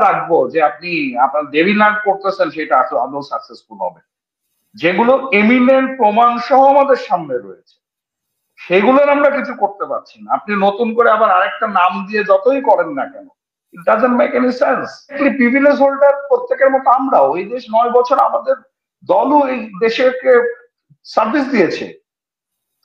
রাখবো যে আপনি আপনার ডেভিল হান্ট করতেছেন সেটা আদৌ সাকসেসফুল হবে। যেগুলো এমিনেন্ট প্রমাণ সহ আমাদের সামনে রয়েছে সেগুলোর আমরা কিছু করতে পারছি না। আপনি নতুন করে আবার আরেকটা নাম দিয়ে যতই করেন না কেন, it doesn't make any sense. Privilege holder প্রত্যেকের মতো আমরাও, এই দেশ 9 বছর আমাদের দলও এই দেশকে সার্ভিস দিয়েছে,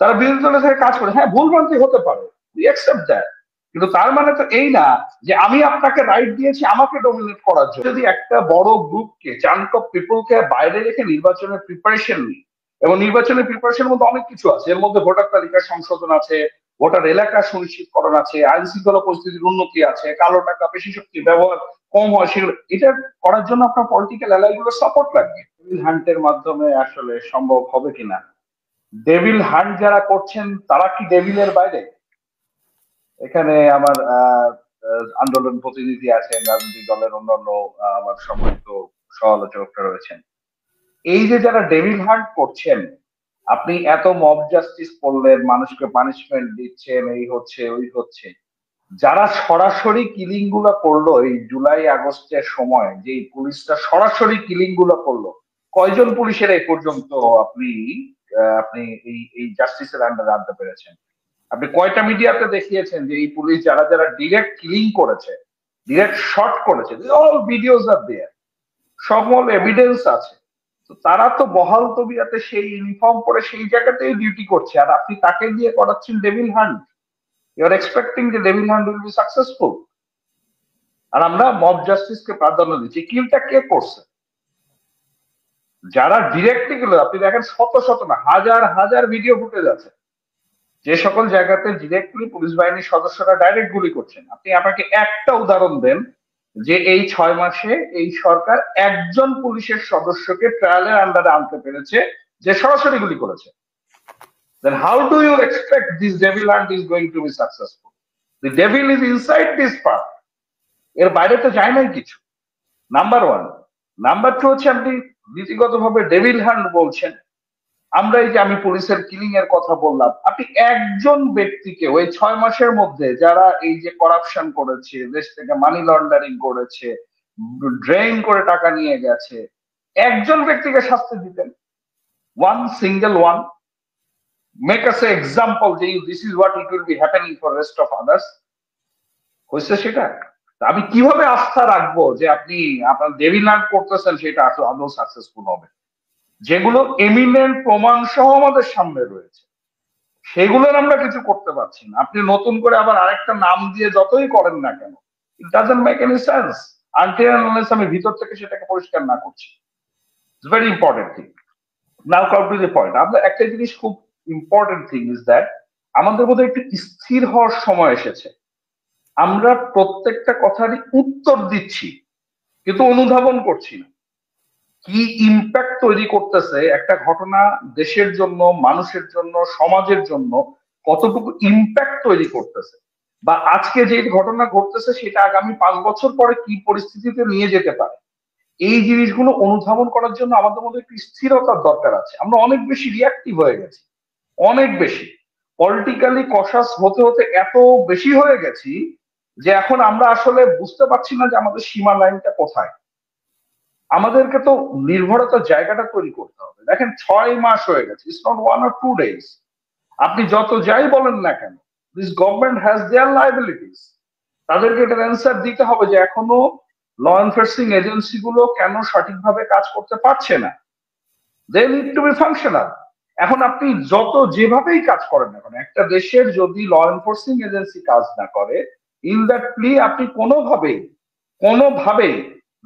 তারা বিরোধী দলের থেকে কাজ করে। হ্যাঁ, ভুলভ্রান্তি হতে পারে, উই অ্যাকসেপ্ট দ্যাট, কিন্তু তার মানে তো এই না যে আমি আপনাকে রাইট দিয়েছি আমাকে ডমিনেট করার জন্য। যদি একটা বড় গ্রুপকে, চাঙ্ক অফ পিপলকে বাইরে রেখে নির্বাচনের প্রিপারেশন নিই, এবং নির্বাচনের প্রিপারেশনের মধ্যে অনেক কিছু আছে, এর মধ্যে ভোটার তালিকার সংশোধন আছে, ভোটার এলাকা সুনিশ্চিতকরণ আছে, আইন শৃঙ্খলা পরিস্থিতির উন্নতি আছে, কালো টাকা বেশি শক্তি ব্যবহার কম হয়, সেগুলো এটা করার জন্য আপনার পলিটিক্যাল অ্যালাইগুলো সাপোর্ট লাগবে। ডেভিল হান্টের মাধ্যমে আসলে সম্ভব হবে কিনা, ডেভিল হান্ট যারা করছেন তারা কি ডেভিলের বাইরে? এখানে আমার আন্দোলন প্রতিনিধি আছেন, রাজনৈতিক দলের অন্যান্য আমার সম্মানিত সহ-আলোচকরা রয়েছেন। এই যে যারা ডেভিল হান্ট করছেন, আপনি এত মব জাস্টিস করলেন, মানুষকে পানিশমেন্ট দিচ্ছেন, এই হচ্ছে ওই হচ্ছে, যারা সরাসরি কিলিং গুলা করলো এই জুলাই আগস্টের সময়, যে পুলিশটা সরাসরি কিলিং গুলা করলো, কয়জন পুলিশের এই পর্যন্ত আপনি আপনি এই জাস্টিসের আন্ডারে আনতে পেরেছেন? আপনি কয়টা মিডিয়াতে দেখিয়েছেন যে এই পুলিশ যারা যারা ডিরেক্ট কিলিং করেছে, ডিরেক্ট শট করেছে, অল ভিডিওস আর দেয়ার, সকল এভিডেন্স আছে, তো তারা তো বহাল তবিয়াতে সেই ইউনিফর্ম পরে সেই জায়গাতেই ডিউটি করছে, আর আপনি তাকে দিয়ে করাচ্ছেন devil hunt. You are expecting যে devil hunt will be successful. আর আমরা মব জাস্টিসকে প্রাধান্য দিচ্ছি। কিলটা কে করছে? যারা ডিরেক্টলি গেল, আপনি দেখেন শত শত না হাজার হাজার ভিডিও ফুটেজ আছে যে সকল জায়গাতে ডিরেক্টলি পুলিশ বাহিনীর সদস্যরা ডাইরেক্ট গুলি করছেন। আপনি আমাকে একটা উদাহরণ দেন যে এই 6 মাসে এই সরকার একজন পুলিশের সদস্যকে ট্রায়ালের আন্ডারে আনতে পেরেছে যে সরাসরি গুলি করেছে। Then how do you expect this devil hunt is going to be successful? The devil is inside this part. এর বাইরে তো যায় নাই কিছু, নাম্বার ওয়ান। নাম্বার টু হচ্ছে আপনি নীতিগতভাবে ডেভিল হান্ট বলছেন। আমরা এই যে আমি পুলিশের কিলিং এর কথা বললাম, আপনি একজন ব্যক্তিকে ওই 6 মাসের মধ্যে যারা এই যে করাপশন করেছে, দেশ থেকে মানি লন্ডারিং করেছে, ড্রেন করে টাকা নিয়ে গেছে, একজন ব্যক্তিকে শাস্তি দিতেন, one single one, make us a example যে this is what it will be happening for rest of others. হয়েছে সেটা? আমি কিভাবে আস্থা রাখবো যে আপনি আপনার ডেভিল হান্ট করতেছেন সেটা আদৌ সাকসেসফুল হবে? যেগুলো এমিনেন্ট প্রমাণ সহ আমাদের সামনে রয়েছে সেগুলোর আমরা কিছু করতে পারছি না। আপনি নতুন করে আবার আরেকটা নাম দিয়ে যতই করেন না কেন, it doesn't make any sense until unless আমি ভিতর থেকে সেটাকে পরিষ্কার না করছি। It's very important thing. Now come to the point. আমরা একটা জিনিস খুব ইম্পর্টেন্ট থিং ইজ দ্যাট আমাদের মধ্যে একটু স্থির হওয়ার সময় এসেছে। আমরা প্রত্যেকটা কথারই উত্তর দিচ্ছি কিন্তু অনুধাবন করছি না কি ইম্প্যাক্ট তৈরি করতেছে একটা ঘটনা দেশের জন্য, মানুষের জন্য, সমাজের জন্য কতটুকু ইম্প্যাক্ট তৈরি করতেছে, বা আজকে যে ঘটনা ঘটতেছে সেটা আগামী 5 বছর পরে কি পরিস্থিতিতে নিয়ে যেতে পারে। এই জিনিসগুলো অনুধাবন করার জন্য আমাদের মধ্যে একটু স্থিরতার দরকার আছে। আমরা অনেক বেশি রিয়াক্টিভ হয়ে গেছি, অনেক বেশি পলিটিক্যালি কশাস হতে হতে এত বেশি হয়ে গেছি যে এখন আমরা আসলে বুঝতে পারছি না যে আমাদের সীমা লাইনটা কোথায়। আমাদেরকে তো নির্ভরতার জায়গাটা তৈরি করতে হবে। দেখেন 6 মাস হয়ে গেছে, ইটস নট 1 or 2 days। আপনি যত যাই বলেন না কেন, this government has their liabilities. তাদেরকে এটার অ্যান্সার দিতে হবে যে এখনো ল এনফোর্সিং এজেন্সি গুলো কেন সঠিকভাবে কাজ করতে পারছে না। They need to be functional. এখন আপনি যত যেভাবেই কাজ করেন না কেন, একটা দেশের যদি ল এনফোর্সিং এজেন্সি কাজ না করে, ইন দ্যাট প্লি আপনি কোনোভাবেই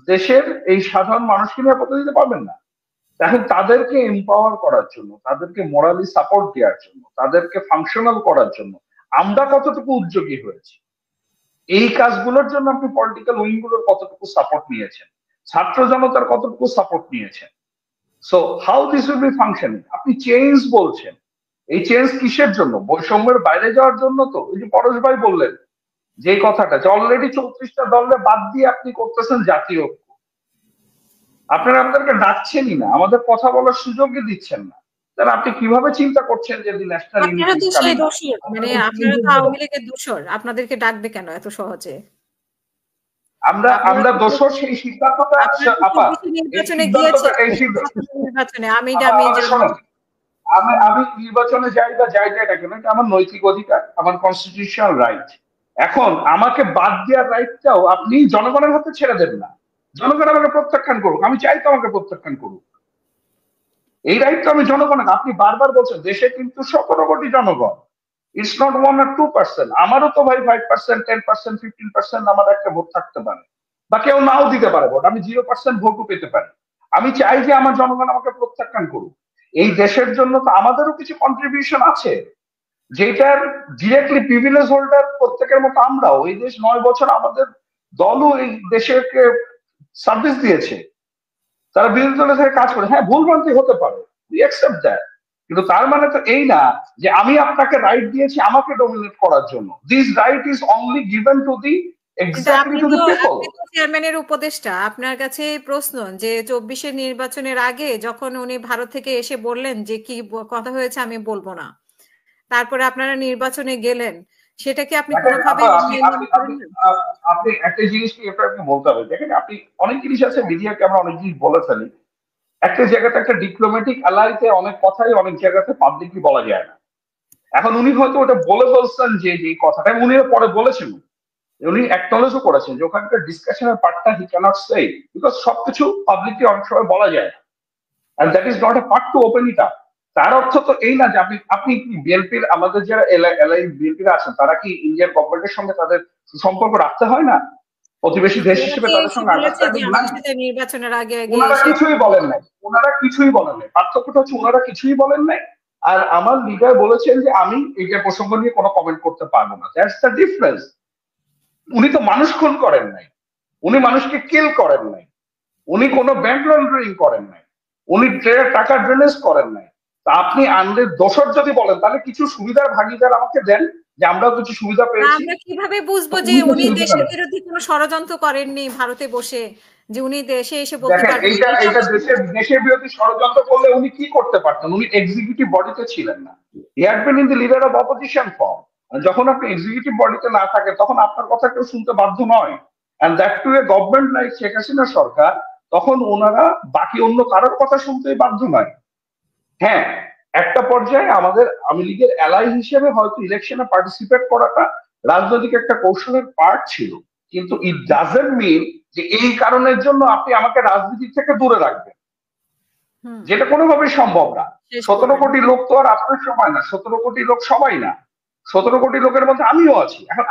দেশের এই সাধারণ মানুষকে নিরাপত্তা দিতে পারবেন না। এখন তাদেরকে এম্পাওয়ার করার জন্য, তাদেরকে মোরালি সাপোর্ট দেওয়ার জন্য, তাদেরকে ফাংশনাল করার জন্য আমরা কতটুকু উদ্যোগী হয়েছি, এই কাজগুলোর জন্য আপনি পলিটিক্যাল উইং গুলোর কতটুকু সাপোর্ট নিয়েছেন, ছাত্র জনতার কতটুকু সাপোর্ট নিয়েছেন। So how this will be functioning? আপনি চেঞ্জ বলছেন, এই চেঞ্জ কিসের জন্য? বৈষম্যের বাইরে যাওয়ার জন্য? তো ওই যে পরশ ভাই বললেন যে কথাটা, যে অলরেডি 34টা দলে বাদ দিয়ে আপনি করতেছেন জাতীয় ঐক্য। আপনারা আমাদেরকে ডাকছেনই না, আমাদের কথা বলার সুযোগই দিচ্ছেন না। তাহলে আপনি কিভাবে চিন্তা করছেন যে ন্যাশনাল আপনারা তো সেই দোষী, মানে আপনারা তো আওয়ামী লীগের দোষর, আপনাদেরকে ডাকবে কেন এত সহজে? আমরা আমরা দোষর সেই সিদ্ধান্তটা আপা এই সিদ্ধান্তটা নির্বাচনে আমি আমি নির্বাচনে যাই বা যাই না কেন এটা আমার নৈতিক অধিকার, আমার কনস্টিটিউশনাল রাইট। এখন আমাকে বাদ দেওয়ার রাইটটাও আপনি জনগণের হাতে ছেড়ে দেন না। জনগণ আমাকে প্রত্যাখ্যান করুক, আমি চাই তো আমাকে প্রত্যাখ্যান করুক, এই রাইট তো আমি জনগণের। আপনি বারবার বলছেন দেশে কিন্তু 17 কোটি জনগণ, ইটস নট 1 or 2%। আমারও তো ভাই 5%, 10%, 15% আমার একটা ভোট থাকতে পারে, বা কেউ নাও দিতে পারে ভোট, আমি 0% ভোটও পেতে পারি। আমি চাই যে আমার জনগণ আমাকে প্রত্যাখ্যান করুক। এই দেশের জন্য তো আমাদেরও কিছু কন্ট্রিবিউশন আছে, যেটার ডিরেক্টলি প্রিভিলেজ হোল্ডার প্রত্যেকের মতো আমরাও। এই দেশ 9 বছর আমাদের দলও এই দেশকে সার্ভিস দিয়েছে, তারা বিরোধী দলের থেকে কাজ করে। হ্যাঁ, ভুলভ্রান্তি হতে পারে, উই অ্যাকসেপ্ট দ্যাট, কিন্তু তার মানে তো এই না যে আমি আপনাকে রাইট দিয়েছি আমাকে ডমিনেট করার জন্য। This right is only given to the exactly to the people. চেয়ারম্যানের উপদেষ্টা, আপনার কাছে প্রশ্ন যে 24-এর নির্বাচনের আগে যখন উনি ভারত থেকে এসে বললেন যে কি কথা হয়েছে আমি বলবো না, তারপরে আপনারা নির্বাচনে গেলেন, সেটা কি আপনি কোনোভাবে আপনি একটা জিনিস কি এটা আপনি বলতে হবে। দেখেন, আপনি অনেক জিনিস আছে মিডিয়াকে আমরা অনেক জিনিস বলে ফেলি, একটা জায়গাতে একটা ডিপ্লোম্যাটিক অ্যালাইতে অনেক কথাই অনেক জায়গাতে পাবলিকলি বলা যায় না। এখন উনি হয়তো ওটা বলে ফেলছেন যে কথাটা উনি পরে বলেছেন, উনি অ্যাকনলেজও করেছেন যে ওখানকার ডিসকাশনের পার্টটা হি ক্যানট সে, বিকজ সবকিছু পাবলিকলি অনেক সময় বলা যায় না, and that is not a part to open it up. তার অর্থ তো এই না যে আপনি কি বিএনপির, আমাদের যারা এলআই বিএনপির আছেন তারা কি ইন্ডিয়ান গভর্নমেন্টের সঙ্গে তাদের সুসম্পর্ক রাখতে হয় না? প্রতিবেশী দেশ হিসেবে তাদের সঙ্গে আন্ডারস্ট্যান্ডিং নাই? নির্বাচনের আগে ওনারা কিছুই বলেন নাই, ওনারা কিছুই বলেন নাই। পার্থক্যটা হচ্ছে ওনারা কিছুই বলেন নাই, আর আমার লিডার বলেছেন যে আমি এইটা প্রসঙ্গ নিয়ে কোনো কমেন্ট করতে পারবো না। That's the difference. উনি তো মানুষ খুন করেন নাই, উনি মানুষকে কিল করেন নাই, উনি কোনো ব্যাংক লন্ডারিং করেন নাই, উনি টাকা ড্রেনেজ করেন নাই। তা আপনি আনলে দোষর যদি বলেন তাহলে কিছু সুবিধার ভাগিদার আমাকে দেন যে আমরাও কিছু সুবিধা পেয়েছি। আমরা কিভাবে বুঝবো যে উনি দেশের বিরুদ্ধে কোনো ষড়যন্ত্র করেননি ভারতে বসে, যে উনি দেশে এসে বলতে পারবেন এইটা দেশের বিরুদ্ধে ষড়যন্ত্র করলে উনি কি করতে পারতেন? উনি এক্সিকিউটিভ বডিতে ছিলেন না, he had been in the leader of opposition form. যখন আপনি এক্সিকিউটিভ বডিতে না থাকে তখন আপনার কথা কেউ শুনতে বাধ্য নয়, and that too a government like Sheikh Hasina সরকার, তখন ওনারা বাকি অন্য কারোর কথা শুনতে বাধ্য নয়। হ্যাঁ, একটা পর্যায়ে আমাদের আওয়ামী লীগের এলাই হিসেবে হয়তো ইলেকশনে পার্টিসিপেট করাটা রাজনৈতিক একটা কৌশলের পার্ট ছিল, কিন্তু ইট ডাজন্ট মিন যে এই কারণের জন্য আপনি আমাকে রাজনীতি থেকে দূরে রাখবেন, যেটা কোনোভাবেই সম্ভব না। 17 কোটি লোক তো আর আপনার সময় না, 17 কোটি লোক সবাই না, 17 কোটি লোকের মধ্যে আমিও আছি। এখন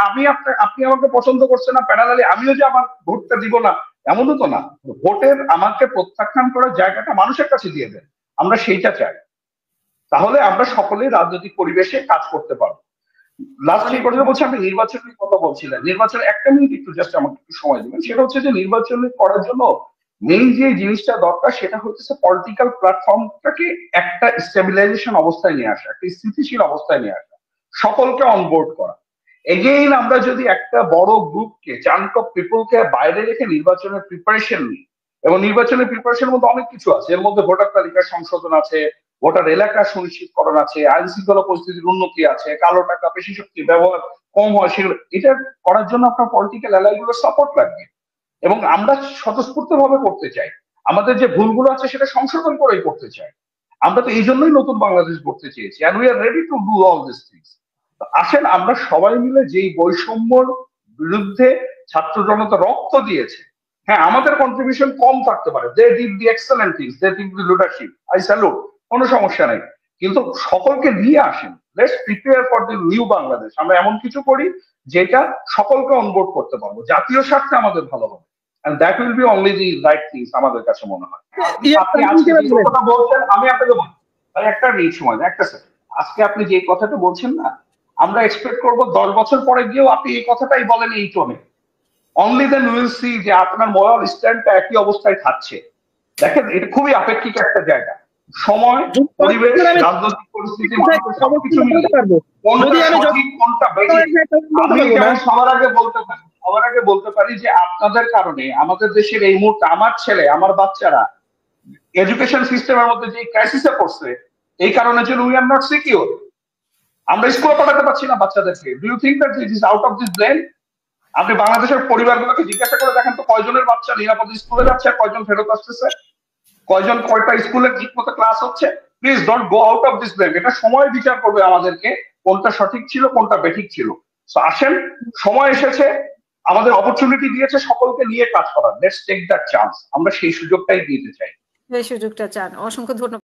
আপনি আমাকে পছন্দ করছেন না প্যারালালি আমিও যে আমার ভোটটা দিব না এমনও তো না। ভোটের আমাকে প্রত্যাখ্যান করার জায়গাটা মানুষের কাছে দিয়ে দেন, আমরা সেইটা চাই, তাহলে আমরা সকলেই রাজনৈতিক পরিবেশে কাজ করতে পারবো। লাস্ট এই কথা বলছি, আমি নির্বাচনের কথা বলছিলাম, নির্বাচন একটা মিনিট একটু জাস্ট আমাকে একটু সময় দেবেন। সেটা হচ্ছে যে নির্বাচন করার জন্য মেইন যে জিনিসটা দরকার সেটা হচ্ছে পলিটিক্যাল প্ল্যাটফর্মটাকে একটা স্টেবিলাইজেশন অবস্থায় নিয়ে আসা, একটা স্থিতিশীল অবস্থায় নিয়ে আসা, সকলকে অনবোর্ড করা। এগেইন আমরা যদি একটা বড় গ্রুপকে, চাঙ্ক অফ পিপলকে বাইরে রেখে নির্বাচনের প্রিপারেশন নিই, এবং নির্বাচনের প্রিপারেশনের মধ্যে অনেক কিছু আছে, এর মধ্যে ভোটার তালিকার সংশোধন আছে, ভোটার এলাকা সুনিশ্চিতকরণ আছে, আইন শৃঙ্খলা পরিস্থিতির উন্নতি আছে, কালো টাকা পেশি শক্তি ব্যবহার কম হয়, সেগুলো এটা করার জন্য আপনার পলিটিক্যাল অ্যালাইগুলোর সাপোর্ট লাগবে। এবং আমরা স্বতঃস্ফূর্ত ভাবে করতে চাই, আমাদের যে ভুলগুলো আছে সেটা সংশোধন করেই করতে চাই। আমরা তো এই জন্যই নতুন বাংলাদেশ করতে চেয়েছি, and we are ready to do all this things. আসেন আমরা সবাই মিলে যেই বৈষম্যর বিরুদ্ধে ছাত্র জনতা রক্ত দিয়েছে, হ্যাঁ আমাদের কন্ট্রিবিউশন কম থাকতে পারে, they did the excellent things, they did the leadership, I salute, কোনো সমস্যা নাই, কিন্তু সকলকে নিয়ে আসেন, let's prepare for the new Bangladesh. আমরা এমন কিছু করি যেটা সকলকে অনবোর্ড করতে পারবো, জাতীয় স্বার্থে আমাদের ভালো হবে, and that will be only the right things আমাদের কাছে মনে হয়। আপনি আজকে যে কথাটা বলছেন, আমি আপনাকে বলি একটা মিনিট সময়, একটা সেকেন্ড, আজকে আপনি যে কথাটা বলছেন না, আমরা এক্সপেক্ট করবো 10 বছর পরে গিয়েও আপনি এই কথাটাই বলেন এই টোনে, অনলি দেন উইল সি যে আপনার মোরাল স্ট্যান্ডটা একই অবস্থায় থাকছে। দেখেন, এটা খুবই আপেক্ষিক একটা জায়গা, সময়, পরিবেশ, রাজনৈতিক পরিস্থিতি, সবকিছু মিলে কোনটা সঠিক কোনটা বেশি। আমি যেমন সবার আগে বলতে পারি যে আপনাদের কারণে আমাদের দেশের এই মুহূর্তে আমার ছেলে, আমার বাচ্চারা এডুকেশন সিস্টেমের মধ্যে যে ক্রাইসিসে পড়ছে, এই কারণে যে উই আর নট সিকিউর, আমরা স্কুলে পাঠাতে পারছি না বাচ্চাদেরকে। Do you think that it is out of this blame? আপনি বাংলাদেশের পরিবারগুলোকে জিজ্ঞাসা করে দেখেন তো কয়জনের বাচ্চা নিরাপদ স্কুলে যাচ্ছে আর কয়জন ফেরত আসতেছে, কয়জন কয়টা স্কুলে ঠিক মতো ক্লাস হচ্ছে। Please don't go out of this blame. এটা সময় বিচার করবে আমাদেরকে কোনটা সঠিক ছিল কোনটা বেঠিক ছিল। তো আসেন, সময় এসেছে, আমাদের অপরচুনিটি দিয়েছে সকলকে নিয়ে কাজ করার। Let's take that chance. আমরা সেই সুযোগটাই দিতে চাই। এই সুযোগটা চান। অসংখ্য ধন্যবাদ।